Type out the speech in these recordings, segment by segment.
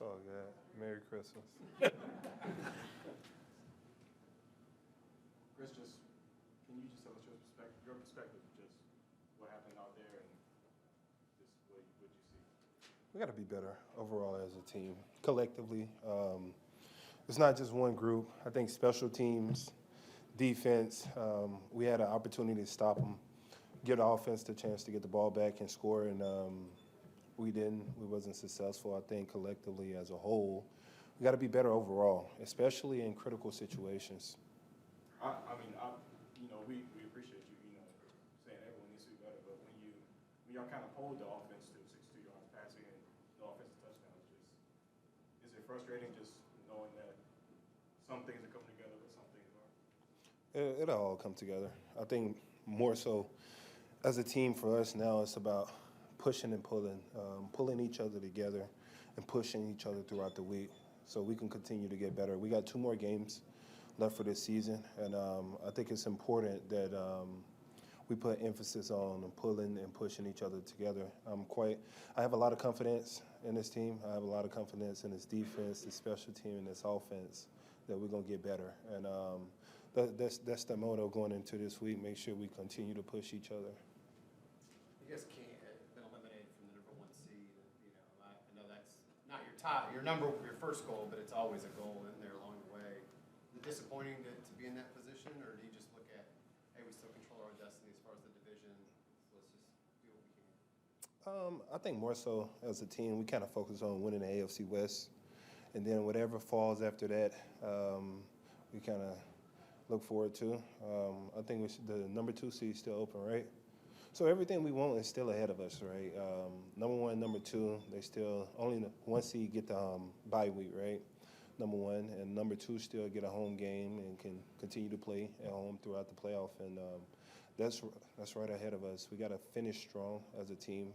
all good. Merry Christmas. Chris, just can you just tell us your perspective, just what happened out there, and just what you see? We got to be better overall as a team, collectively. It's not just one group. I think special teams, defense, we had an opportunity to stop them, give the offense the chance to get the ball back and score, and we didn't. We wasn't successful. I think collectively as a whole, we got to be better overall, especially in critical situations. We appreciate you, saying everyone needs to be better, but when y'all kind of hold the offense to 62 yards passing and no offensive touchdowns, is it frustrating just knowing that some things are coming together, but some things aren't? It'll all come together. I think more so as a team for us now, it's about pushing and pulling each other together and pushing each other throughout the week so we can continue to get better. We got 2 more games left for this season, and I think it's important that we put emphasis on pulling and pushing each other together. I have a lot of confidence in this team. I have a lot of confidence in this defense, this special team, and this offense that we're going to get better. And that's the motto going into this week, make sure we continue to push each other. You guys can't been eliminated from the number 1 seed. I know that's not your first goal, but it's always a goal in there along the way. Is it disappointing to be in that position, or do you just look at, hey, we still control our destiny as far as the division, so let's just do what we can? I think more so as a team, we kind of focus on winning the AFC West, and then whatever falls after that, we kind of look forward to. I think the number 2 seed is still open, right? So everything we want is still ahead of us, right? Number 1, number 2, they still only 1 seed get the bye week, right? Number 1 and number 2 still get a home game and can continue to play at home throughout the playoff, and that's right ahead of us. We got to finish strong as a team,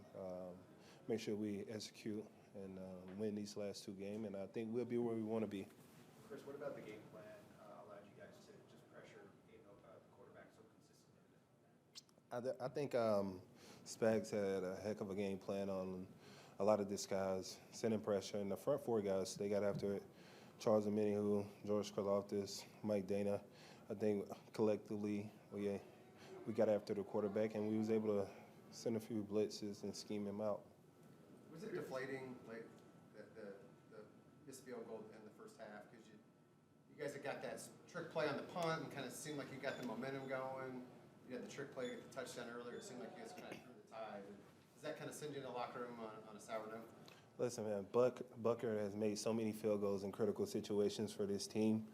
make sure we execute and win these last 2 games, and I think we'll be where we want to be. Chris, what about the game plan allowed you guys to just pressure the quarterback so consistently? I think Spags had a heck of a game plan on a lot of this guys, sending pressure, and the front 4 guys, they got after it. Charles Omenihu, George Karlaftis, Mike Dana. I think collectively we got after the quarterback, and we was able to send a few blitzes and scheme him out. Was it deflating, like the missed field goal in the first half? Because you guys had got that trick play on the punt and kind of seemed like you got the momentum going. You had the trick play, get the touchdown earlier. It seemed like you guys kind of threw the tide. Does that kind of send you in the locker room on a sour note? Listen, man, Bucker has made so many field goals in critical situations for this team.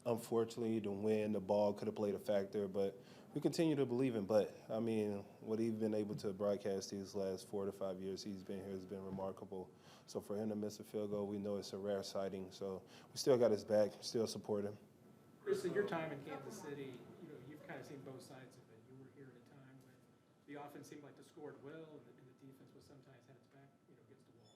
Unfortunately, to win, the ball could have played a factor, but we continue to believe in Butt. I mean, what he's been able to broadcast these last 4 to 5 years he's been here has been remarkable. So for him to miss a field goal, we know it's a rare sighting. So we still got his back, still support him. Chris, in your time in Kansas City, you've kind of seen both sides of it. You were here at a time when the offense seemed like to score well, and the defense was sometimes had its back, against the wall.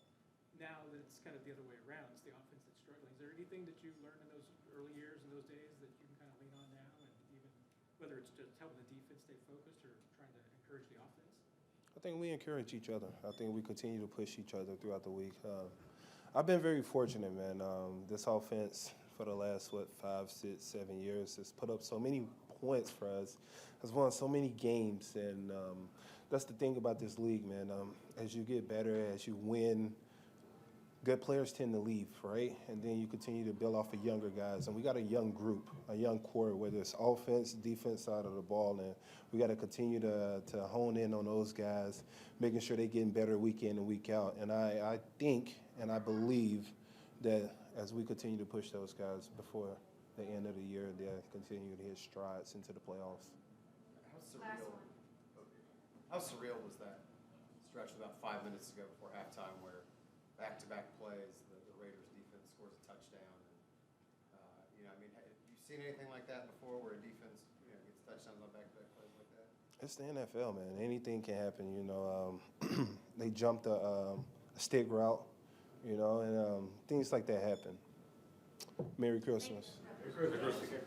Now that it's kind of the other way around, it's the offense that's struggling. Is there anything that you learned in those early years and those days that you can kind of lean on now, and even whether it's just helping the defense stay focused or trying to encourage the offense? I think we encourage each other. I think we continue to push each other throughout the week. I've been very fortunate, man. This offense for the last, 5, 6, 7 years has put up so many points for us, has won so many games, and that's the thing about this league, man. As you get better, as you win, good players tend to leave, right? And then you continue to build off of younger guys. And we got a young group, a young core, whether it's offense, defense side of the ball. And we got to continue to hone in on those guys, making sure they're getting better week in and week out. And I think and I believe that as we continue to push those guys before the end of the year, they'll continue to hit strides into the playoffs. How surreal was that stretch about 5 minutes ago before halftime where back-to-back plays, the Raiders defense scores a touchdown? And, have you seen anything like that before where a defense gets touchdowns on back-to-back plays like that? It's the NFL, man. Anything can happen, They jumped a stick route, and things like that happen. Merry Christmas. Merry Christmas.